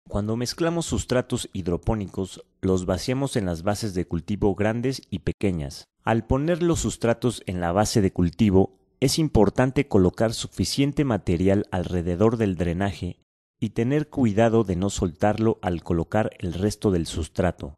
Cuando mezclamos sustratos hidropónicos, los vaciamos en las bases de cultivo grandes y pequeñas. Al poner los sustratos en la base de cultivo, es importante colocar suficiente material alrededor del drenaje y tener cuidado de no soltarlo al colocar el resto del sustrato.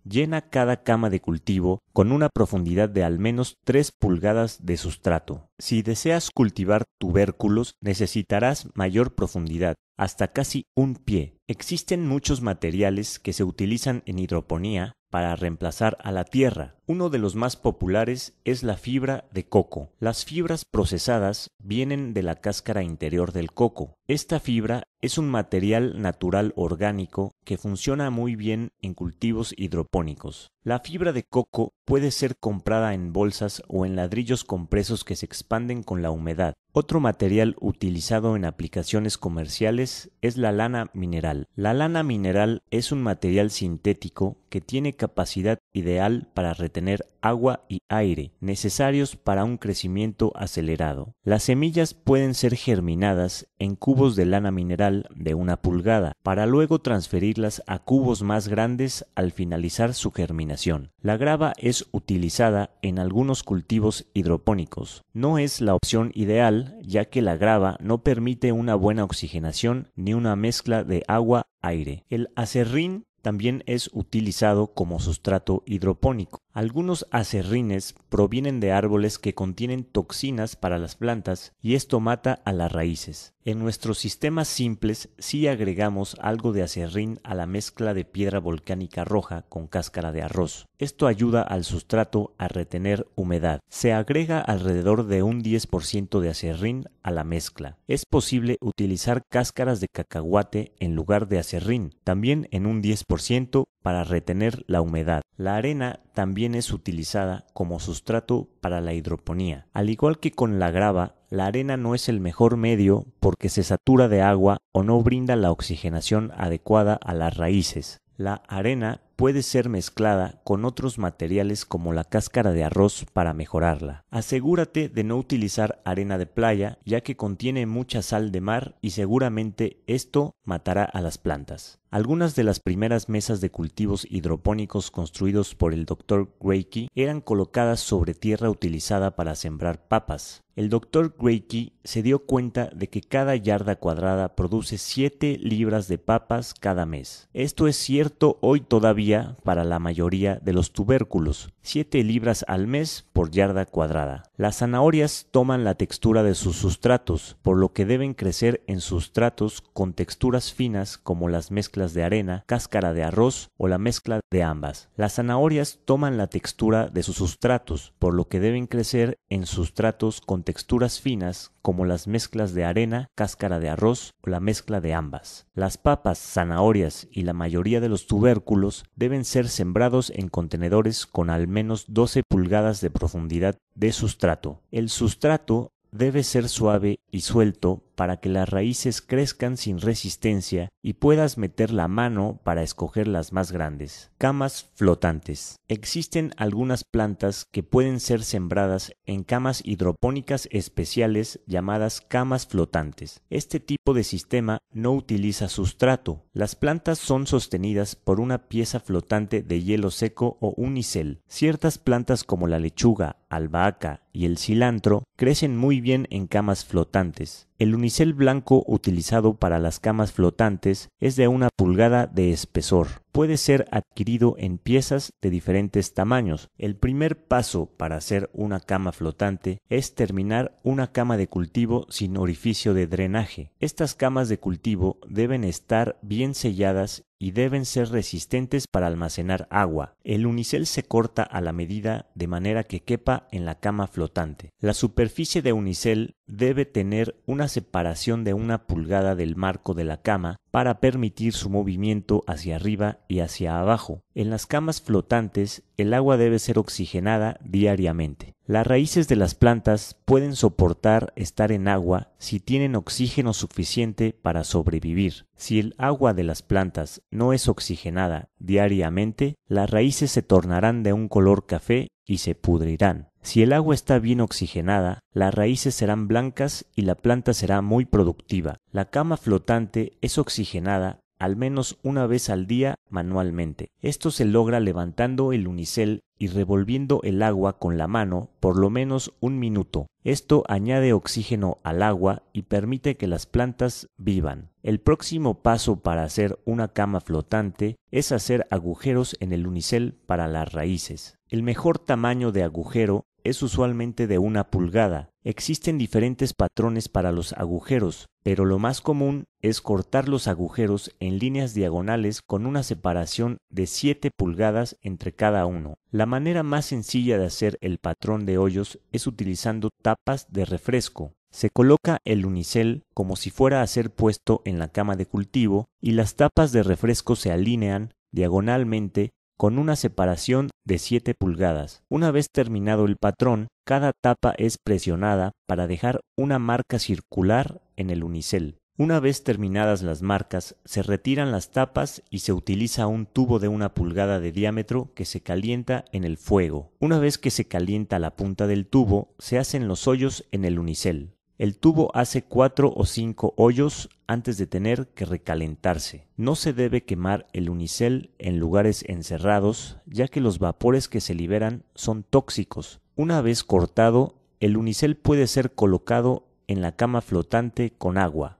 Llena cada cama de cultivo con una profundidad de al menos 3 pulgadas de sustrato. Si deseas cultivar tubérculos, necesitarás mayor profundidad, hasta casi 1 pie. Existen muchos materiales que se utilizan en hidroponía para reemplazar a la tierra. Uno de los más populares es la fibra de coco. Las fibras procesadas vienen de la cáscara interior del coco. Esta fibra es un material natural orgánico que funciona muy bien en cultivos hidropónicos. La fibra de coco puede ser comprada en bolsas o en ladrillos compresos que se expanden con la humedad. Otro material utilizado en aplicaciones comerciales es la lana mineral. La lana mineral es un material sintético que tiene capacidad ideal para retener agua y aire, necesarios para un crecimiento acelerado. Las semillas pueden ser germinadas en cubos de lana mineral de 1 pulgada, para luego transferirlas a cubos más grandes al finalizar su germinación. La grava es utilizada en algunos cultivos hidropónicos. No es la opción ideal, ya que la grava no permite una buena oxigenación ni una mezcla de agua-aire. El aserrín también es utilizado como sustrato hidropónico. Algunos aserrines provienen de árboles que contienen toxinas para las plantas y esto mata a las raíces. En nuestros sistemas simples sí agregamos algo de aserrín a la mezcla de piedra volcánica roja con cáscara de arroz. Esto ayuda al sustrato a retener humedad. Se agrega alrededor de un 10% de aserrín a la mezcla. Es posible utilizar cáscaras de cacahuate en lugar de aserrín, también en un 10% para retener la humedad. La arena también es utilizada como sustrato para la hidroponía. Al igual que con la grava, la arena no es el mejor medio porque se satura de agua o no brinda la oxigenación adecuada a las raíces. La arena puede ser mezclada con otros materiales como la cáscara de arroz para mejorarla. Asegúrate de no utilizar arena de playa, ya que contiene mucha sal de mar y seguramente esto matará a las plantas. Algunas de las primeras mesas de cultivos hidropónicos construidos por el Dr. Greiki eran colocadas sobre tierra utilizada para sembrar papas. El Dr. Greiki se dio cuenta de que cada yarda cuadrada produce 7 libras de papas cada mes. Esto es cierto hoy todavía para la mayoría de los tubérculos, 7 libras al mes por yarda cuadrada. Las zanahorias toman la textura de sus sustratos, por lo que deben crecer en sustratos con texturas finas como las mezclas de arena, cáscara de arroz o la mezcla de ambas. Las zanahorias toman la textura de sus sustratos, por lo que deben crecer en sustratos con texturas finas como las mezclas de arena, cáscara de arroz o la mezcla de ambas. Las papas, zanahorias y la mayoría de los tubérculos deben ser sembrados en contenedores con al menos 12 pulgadas de profundidad de sustrato. El sustrato debe ser suave y suelto para que las raíces crezcan sin resistencia y puedas meter la mano para escoger las más grandes. Camas flotantes. Existen algunas plantas que pueden ser sembradas en camas hidropónicas especiales llamadas camas flotantes. Este tipo de sistema no utiliza sustrato. Las plantas son sostenidas por una pieza flotante de hielo seco o unicel. Ciertas plantas como la lechuga, albahaca y el cilantro crecen muy bien en camas flotantes. El unicel blanco utilizado para las camas flotantes es de 1 pulgada de espesor. Puede ser adquirido en piezas de diferentes tamaños. El primer paso para hacer una cama flotante es terminar una cama de cultivo sin orificio de drenaje. Estas camas de cultivo deben estar bien selladas y deben ser resistentes para almacenar agua. El unicel se corta a la medida de manera que quepa en la cama flotante. La superficie de unicel debe tener una separación de 1 pulgada del marco de la cama para permitir su movimiento hacia arriba y hacia abajo. En las camas flotantes, el agua debe ser oxigenada diariamente. Las raíces de las plantas pueden soportar estar en agua si tienen oxígeno suficiente para sobrevivir. Si el agua de las plantas no es oxigenada diariamente, las raíces se tornarán de un color café y se pudrirán. Si el agua está bien oxigenada, las raíces serán blancas y la planta será muy productiva. La cama flotante es oxigenada al menos una vez al día manualmente. Esto se logra levantando el unicel y revolviendo el agua con la mano por lo menos 1 minuto. Esto añade oxígeno al agua y permite que las plantas vivan. El próximo paso para hacer una cama flotante es hacer agujeros en el unicel para las raíces. El mejor tamaño de agujero es usualmente de 1 pulgada. Existen diferentes patrones para los agujeros, pero lo más común es cortar los agujeros en líneas diagonales con una separación de 7 pulgadas entre cada uno. La manera más sencilla de hacer el patrón de hoyos es utilizando tapas de refresco. Se coloca el unicel como si fuera a ser puesto en la cama de cultivo y las tapas de refresco se alinean diagonalmente con una separación de 7 pulgadas. Una vez terminado el patrón, cada tapa es presionada para dejar una marca circular en el unicel. Una vez terminadas las marcas, se retiran las tapas y se utiliza un tubo de 1 pulgada de diámetro que se calienta en el fuego. Una vez que se calienta la punta del tubo, se hacen los hoyos en el unicel. El tubo hace 4 o 5 hoyos antes de tener que recalentarse. No se debe quemar el unicel en lugares encerrados, ya que los vapores que se liberan son tóxicos. Una vez cortado, el unicel puede ser colocado en la cama flotante con agua.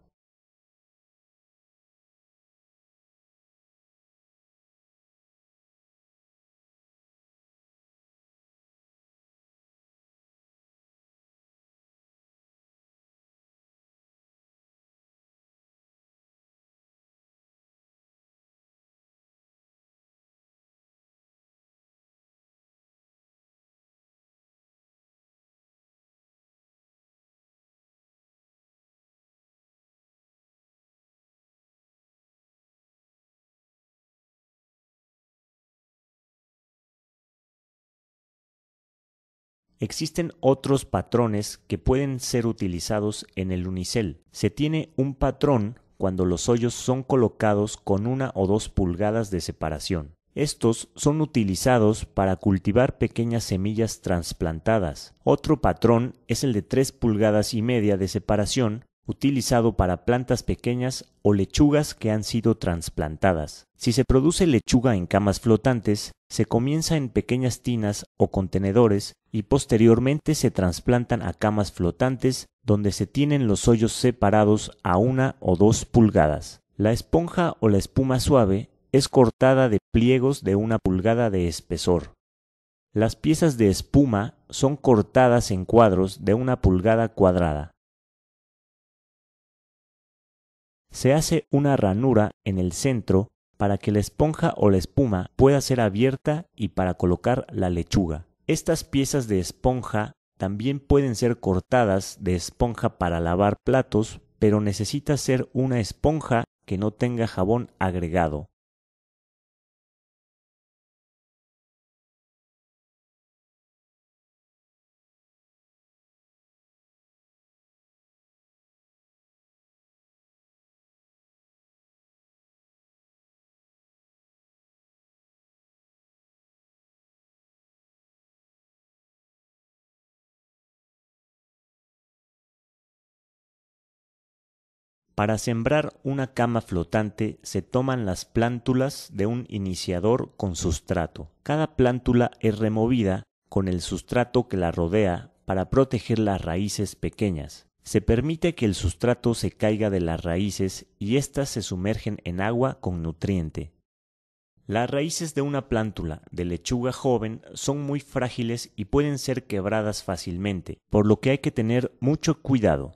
Existen otros patrones que pueden ser utilizados en el unicel. Se tiene un patrón cuando los hoyos son colocados con 1 o 2 pulgadas de separación. Estos son utilizados para cultivar pequeñas semillas trasplantadas. Otro patrón es el de 3,5 pulgadas de separación, utilizado para plantas pequeñas o lechugas que han sido trasplantadas. Si se produce lechuga en camas flotantes, se comienza en pequeñas tinas o contenedores y posteriormente se trasplantan a camas flotantes donde se tienen los hoyos separados a 1 o 2 pulgadas. La esponja o la espuma suave es cortada de pliegos de 1 pulgada de espesor. Las piezas de espuma son cortadas en cuadros de 1 pulgada cuadrada. Se hace una ranura en el centro para que la esponja o la espuma pueda ser abierta y para colocar la lechuga. Estas piezas de esponja también pueden ser cortadas de esponja para lavar platos, pero necesita ser una esponja que no tenga jabón agregado. Para sembrar una cama flotante se toman las plántulas de un iniciador con sustrato. Cada plántula es removida con el sustrato que la rodea para proteger las raíces pequeñas. Se permite que el sustrato se caiga de las raíces y éstas se sumergen en agua con nutriente. Las raíces de una plántula de lechuga joven son muy frágiles y pueden ser quebradas fácilmente, por lo que hay que tener mucho cuidado.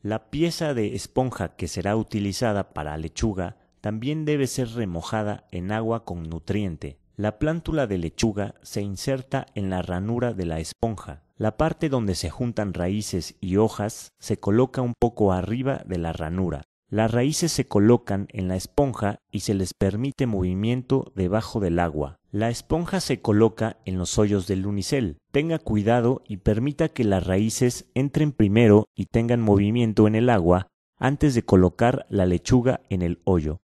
La pieza de esponja que será utilizada para lechuga también debe ser remojada en agua con nutriente. La plántula de lechuga se inserta en la ranura de la esponja. La parte donde se juntan raíces y hojas se coloca un poco arriba de la ranura. Las raíces se colocan en la esponja y se les permite movimiento debajo del agua. La esponja se coloca en los hoyos del unicel. Tenga cuidado y permita que las raíces entren primero y tengan movimiento en el agua antes de colocar la lechuga en el hoyo.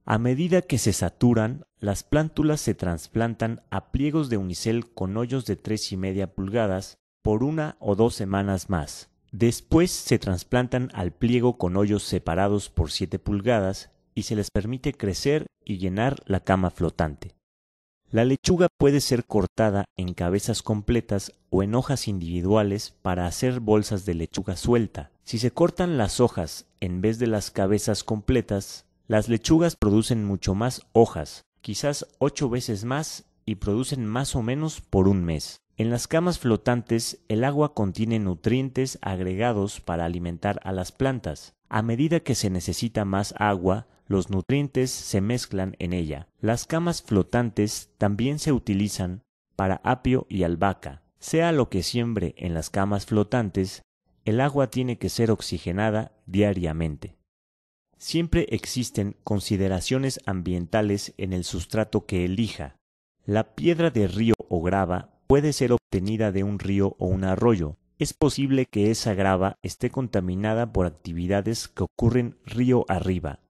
A medida que se saturan, las plántulas se trasplantan a pliegos de unicel con hoyos de 3,5 pulgadas por 1 o 2 semanas más. Después se trasplantan al pliego con hoyos separados por 7 pulgadas y se les permite crecer y llenar la cama flotante. La lechuga puede ser cortada en cabezas completas o en hojas individuales para hacer bolsas de lechuga suelta. Si se cortan las hojas en vez de las cabezas completas, las lechugas producen mucho más hojas, quizás 8 veces más, y producen más o menos por un mes. En las camas flotantes, el agua contiene nutrientes agregados para alimentar a las plantas. A medida que se necesita más agua, los nutrientes se mezclan en ella. Las camas flotantes también se utilizan para apio y albahaca. Sea lo que siembre en las camas flotantes, el agua tiene que ser oxigenada diariamente. Siempre existen consideraciones ambientales en el sustrato que elija. La piedra de río o grava puede ser obtenida de un río o un arroyo. Es posible que esa grava esté contaminada por actividades que ocurren río arriba.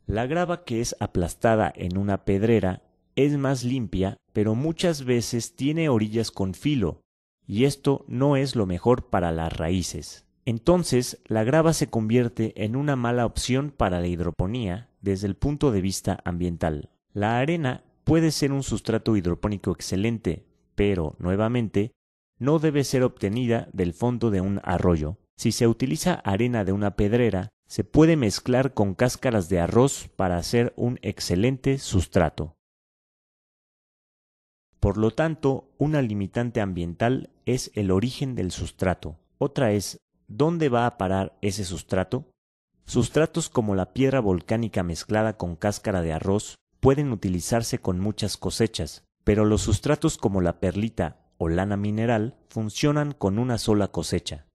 La grava que es aplastada en una pedrera es más limpia, pero muchas veces tiene orillas con filo, y esto no es lo mejor para las raíces. Entonces, la grava se convierte en una mala opción para la hidroponía desde el punto de vista ambiental. La arena puede ser un sustrato hidropónico excelente, pero, nuevamente, no debe ser obtenida del fondo de un arroyo. Si se utiliza arena de una pedrera, se puede mezclar con cáscaras de arroz para hacer un excelente sustrato. Por lo tanto, una limitante ambiental es el origen del sustrato. Otra es, ¿dónde va a parar ese sustrato? Sustratos como la piedra volcánica mezclada con cáscara de arroz pueden utilizarse con muchas cosechas, pero los sustratos como la perlita o lana mineral funcionan con una sola cosecha.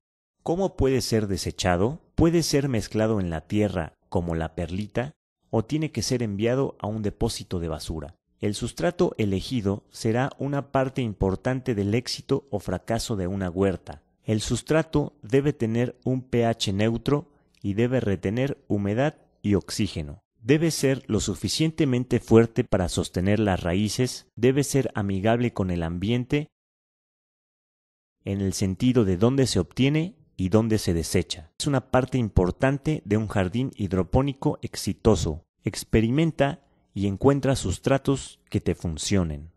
¿Cómo puede ser desechado? Puede ser mezclado en la tierra como la perlita o tiene que ser enviado a un depósito de basura. El sustrato elegido será una parte importante del éxito o fracaso de una huerta. El sustrato debe tener un pH neutro y debe retener humedad y oxígeno. Debe ser lo suficientemente fuerte para sostener las raíces, debe ser amigable con el ambiente en el sentido de dónde se obtiene y dónde se desecha. Es una parte importante de un jardín hidropónico exitoso. Experimenta y encuentra sustratos que te funcionen.